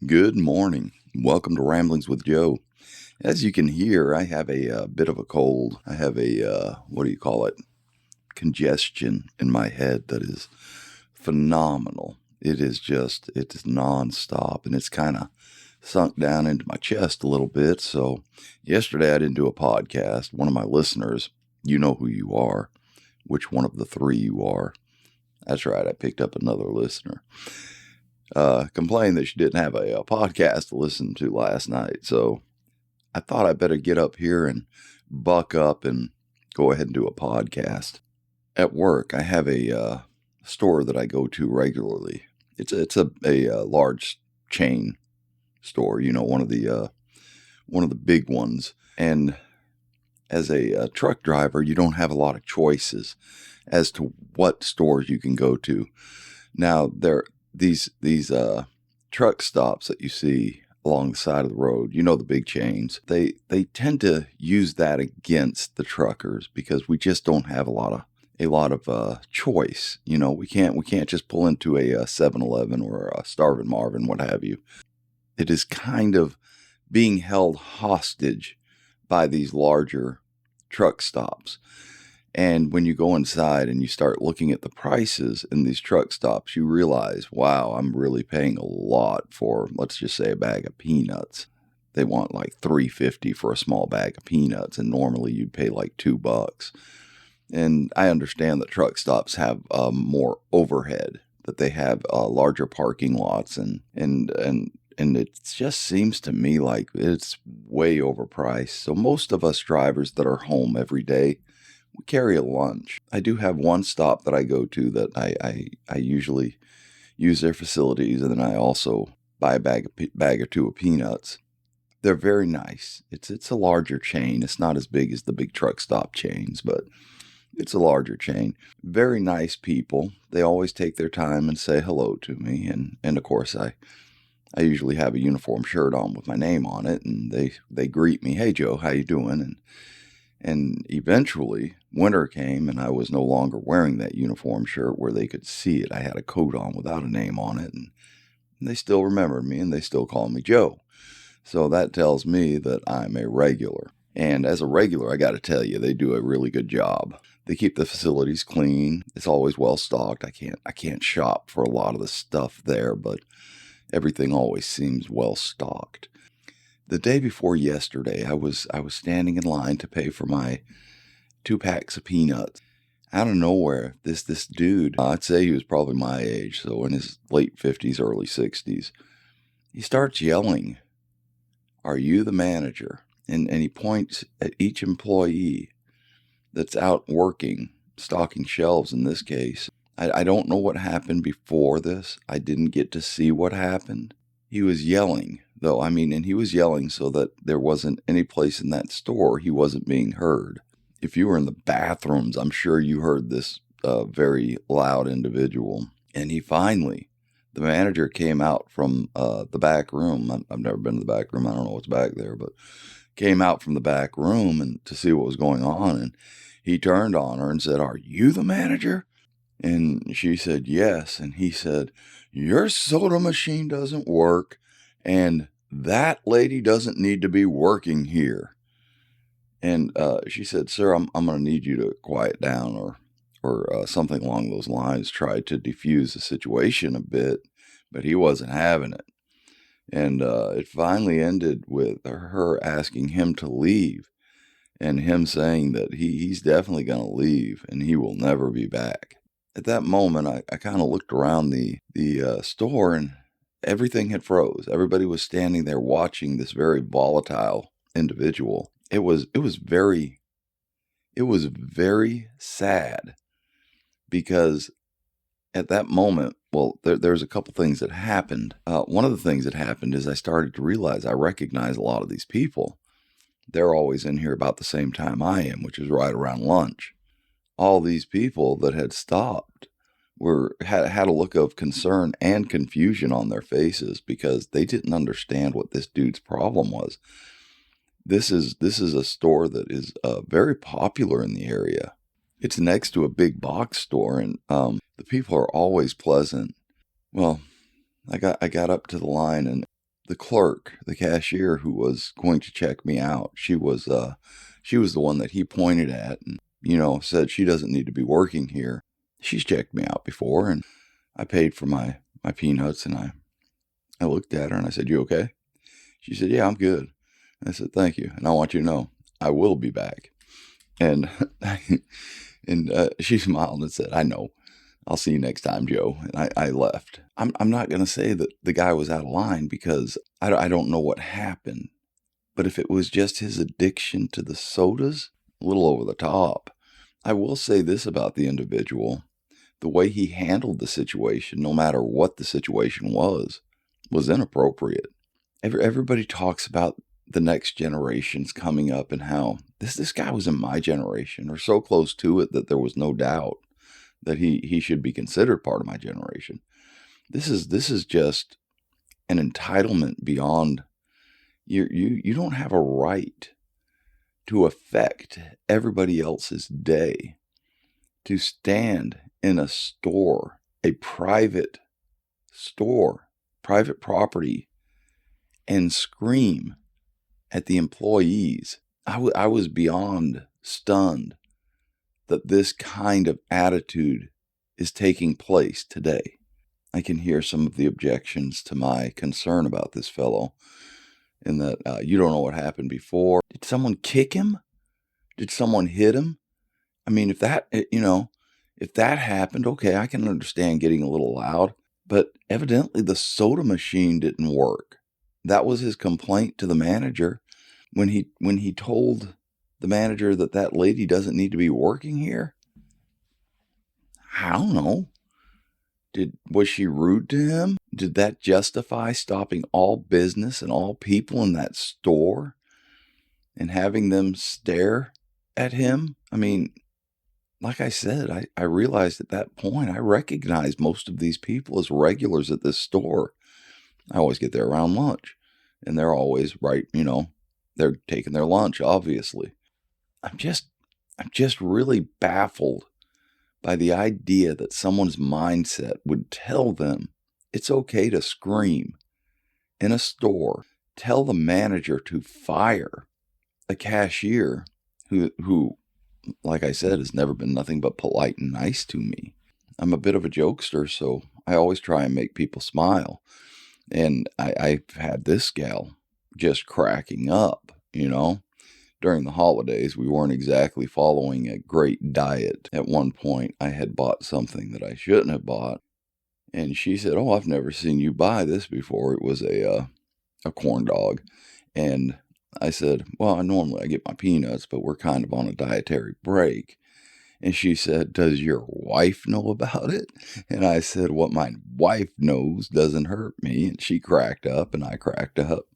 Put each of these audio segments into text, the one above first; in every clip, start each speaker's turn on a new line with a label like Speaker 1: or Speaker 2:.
Speaker 1: Good morning. Welcome to Ramblings with Joe. As you can hear, I have a bit of a cold. I have congestion in my head that is phenomenal. It's nonstop, and it's kind of sunk down into my chest a little bit. So yesterday I didn't do a podcast. One of my listeners, you know who you are, which one of the three you are. That's right, I picked up another listener. Complained that she didn't have a podcast to listen to last night. So I thought I'd better get up here and buck up and go ahead and do a podcast. At work, I have a store that I go to regularly. It's a large chain store, one of the big ones. And as a truck driver, you don't have a lot of choices as to what stores you can go to. Now, these truck stops that you see along the side of the road, the big chains, they tend to use that against the truckers because we just don't have a lot of choice. We can't just pull into a 7-Eleven or a Starvin' Marvin, what have you. It is kind of being held hostage by these larger truck stops. And when you go inside and you start looking at the prices in these truck stops, you realize, wow, I'm really paying a lot for, let's just say, a bag of peanuts. They want like $3.50 for a small bag of peanuts, and normally you'd pay like $2. And I understand that truck stops have more overhead, that they have larger parking lots, and it just seems to me like it's way overpriced. So most of us drivers that are home every day, we carry a lunch. I do have one stop that I go to that I usually use their facilities, and then I also buy a bag or two of peanuts. They're very nice. It's a larger chain. It's not as big as the big truck stop chains, but it's a larger chain. Very nice people. They always take their time and say hello to me, and of course I usually have a uniform shirt on with my name on it, and they greet me, "Hey Joe, how you doing?" And eventually, winter came, and I was no longer wearing that uniform shirt where they could see it. I had a coat on without a name on it, and they still remembered me, and they still call me Joe. So that tells me that I'm a regular. And as a regular, I got to tell you, they do a really good job. They keep the facilities clean. It's always well stocked. I can't shop for a lot of the stuff there, but everything always seems well stocked. The day before yesterday, I was standing in line to pay for my 2 packs of peanuts. Out of nowhere, this dude, I'd say he was probably my age, so in his late 50s, early 60s, he starts yelling, "Are you the manager?" And he points at each employee that's out working, stocking shelves in this case. I don't know what happened before this. I didn't get to see what happened. He was yelling, though, and he was yelling so that there wasn't any place in that store he wasn't being heard. If you were in the bathrooms, I'm sure you heard this very loud individual. And the manager came out from the back room. I've never been to the back room. I don't know what's back there, but came out from the back room and to see what was going on. And he turned on her and said, "Are you the manager?" And she said, "Yes." And he said, "Your soda machine doesn't work, and that lady doesn't need to be working here." And she said, "Sir, I'm going to need you to quiet down," or something along those lines. Tried to defuse the situation a bit, but he wasn't having it. And it finally ended with her asking him to leave, and him saying that he's definitely going to leave and he will never be back. At that moment, I kind of looked around the store, and everything had froze. Everybody was standing there watching this very volatile individual. It was very sad because at that moment, well, there's a couple things that happened. One of the things that happened is I started to realize I recognize a lot of these people. They're always in here about the same time I am, which is right around lunch. All these people that had stopped had a look of concern and confusion on their faces because they didn't understand what this dude's problem was. This is a store that is very popular in the area. It's next to a big box store, and the people are always pleasant. Well, I got up to the line, and the clerk, the cashier who was going to check me out, she was the one that he pointed at and, said she doesn't need to be working here. She's checked me out before, and I paid for my peanuts, and I looked at her and I said, "You okay?" She said, "Yeah, I'm good." I said, "Thank you. And I want you to know, I will be back." And she smiled and said, "I know. I'll see you next time, Joe." And I left. I'm not going to say that the guy was out of line because I don't know what happened. But if it was just his addiction to the sodas, a little over the top. I will say this about the individual. The way he handled the situation, no matter what the situation was inappropriate. Everybody talks about the next generations coming up and how this guy was in my generation or so close to it that there was no doubt that he should be considered part of my generation. This is just an entitlement beyond. You don't have a right to affect everybody else's day, to stand in a store, a private store, private property, and scream at the employees. I was beyond stunned that this kind of attitude is taking place today. I can hear some of the objections to my concern about this fellow in that you don't know what happened before. Did someone kick him? Did someone hit him? I mean, if that happened, okay, I can understand getting a little loud, but evidently the soda machine didn't work. That was his complaint to the manager when he told the manager that lady doesn't need to be working here. I don't know. Was she rude to him? Did that justify stopping all business and all people in that store and having them stare at him? I mean, like I said, I realized at that point, I recognized most of these people as regulars at this store. I always get there around lunch, and they're always right, they're taking their lunch, obviously. I'm just really baffled by the idea that someone's mindset would tell them it's okay to scream in a store, tell the manager to fire a cashier who, like I said, has never been nothing but polite and nice to me. I'm a bit of a jokester, so I always try and make people smile. And I've had this gal just cracking up, During the holidays, we weren't exactly following a great diet. At one point, I had bought something that I shouldn't have bought. And she said, "Oh, I've never seen you buy this before." It was a corn dog. And I said, "Well, I get my peanuts, but we're kind of on a dietary break." And she said, "Does your wife know about it?" And I said, "What my wife knows doesn't hurt me." And she cracked up and I cracked up.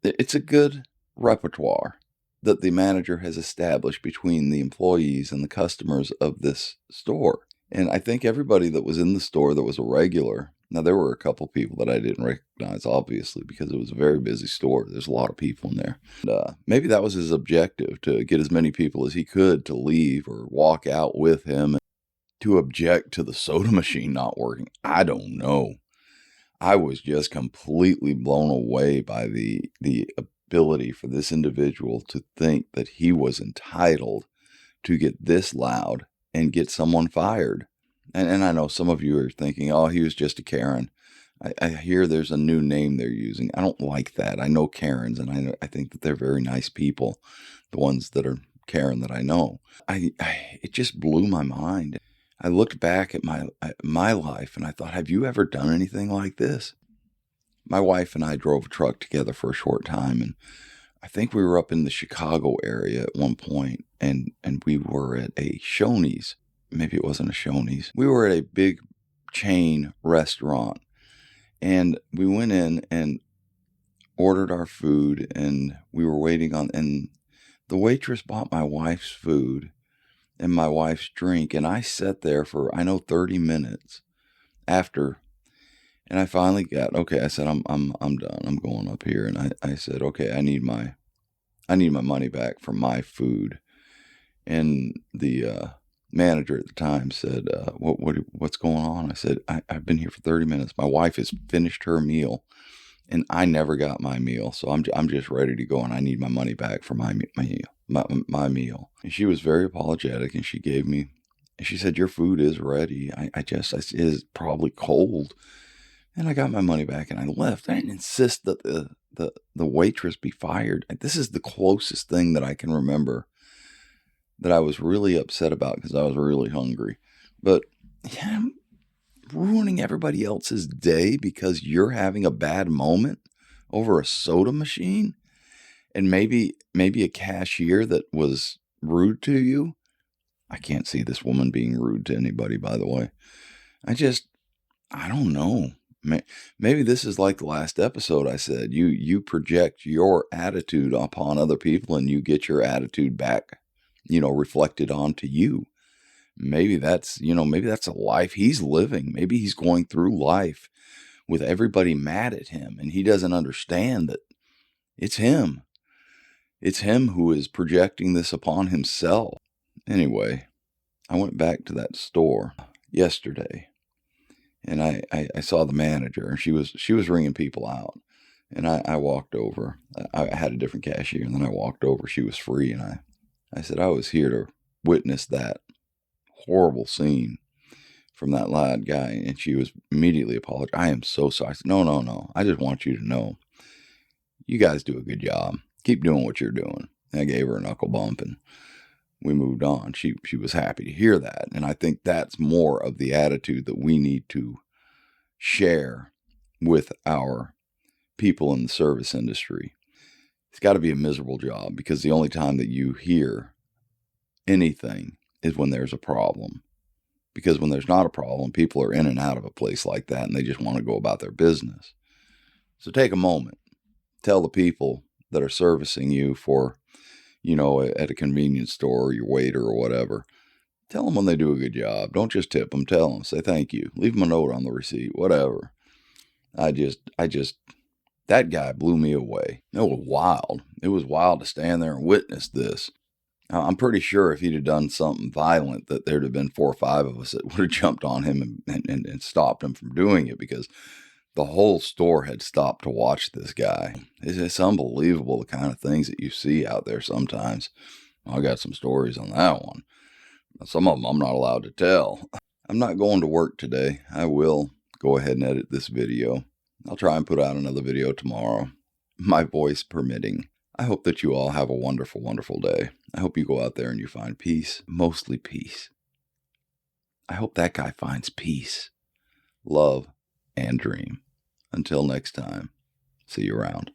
Speaker 1: It's a good repertoire that the manager has established between the employees and the customers of this store. And I think everybody that was in the store that was a regular, now there were a couple people that I didn't recognize, obviously, because it was a very busy store. There's a lot of people in there. And, maybe that was his objective, to get as many people as he could to leave or walk out with him. And to object to the soda machine not working, I don't know. I was just completely blown away by the ability for this individual to think that he was entitled to get this loud and get someone fired. And I know some of you are thinking, "Oh, he was just a Karen." I hear there's a new name they're using. I don't like that. I know Karens, and I think that they're very nice people, the ones that are Karen that I know. It just blew my mind. I looked back at my life and I thought, have you ever done anything like this? My wife and I drove a truck together for a short time, and I think we were up in the Chicago area at one point, and we were at a Shoney's. Maybe it wasn't a Shoney's. We were at a big chain restaurant, and we went in and ordered our food, and we were waiting and the waitress bought my wife's food and my wife's drink, and I sat there for, I know, 30 minutes after. And I finally okay. I said, I'm done. I'm going up here. And I said, "Okay, I need my money back for my food." And the manager at the time said, "What's going on?" I said, "I've been here for 30 minutes. My wife has finished her meal, and I never got my meal. So I'm just ready to go, and I need my money back for my meal. And she was very apologetic, and she gave me, and she said, your food is ready. It is probably cold. And I got my money back and I left. I didn't insist that the waitress be fired. This is the closest thing that I can remember that I was really upset about because I was really hungry. But yeah, I'm ruining everybody else's day because you're having a bad moment over a soda machine and maybe a cashier that was rude to you. I can't see this woman being rude to anybody, by the way. I don't know. Maybe this is like the last episode I said. You project your attitude upon other people and you get your attitude back, reflected onto you. Maybe that's a life he's living. Maybe he's going through life with everybody mad at him and he doesn't understand that it's him. It's him who is projecting this upon himself. Anyway, I went back to that store yesterday. And I saw the manager, and she was ringing people out. And I walked over. I had a different cashier, and then I walked over. She was free, and I said I was here to witness that horrible scene from that loud guy. And she was immediately apologized. I am so sorry. I said, no. I just want you to know, you guys do a good job. Keep doing what you're doing. And I gave her a knuckle bump, and we moved on. She was happy to hear that. And I think that's more of the attitude that we need to share with our people in the service industry. It's got to be a miserable job because the only time that you hear anything is when there's a problem. Because when there's not a problem, people are in and out of a place like that and they just want to go about their business. So take a moment. Tell the people that are servicing you for, at a convenience store or your waiter or whatever. Tell them when they do a good job. Don't just tip them. Tell them. Say thank you. Leave them a note on the receipt. Whatever. That guy blew me away. It was wild. It was wild to stand there and witness this. I'm pretty sure if he'd have done something violent that there'd have been 4 or 5 of us that would have jumped on him and stopped him from doing it because the whole store had stopped to watch this guy. It's unbelievable the kind of things that you see out there sometimes. I got some stories on that one. Some of them I'm not allowed to tell. I'm not going to work today. I will go ahead and edit this video. I'll try and put out another video tomorrow, my voice permitting. I hope that you all have a wonderful, wonderful day. I hope you go out there and you find peace, mostly peace. I hope that guy finds peace, love, and dream. Until next time, see you around.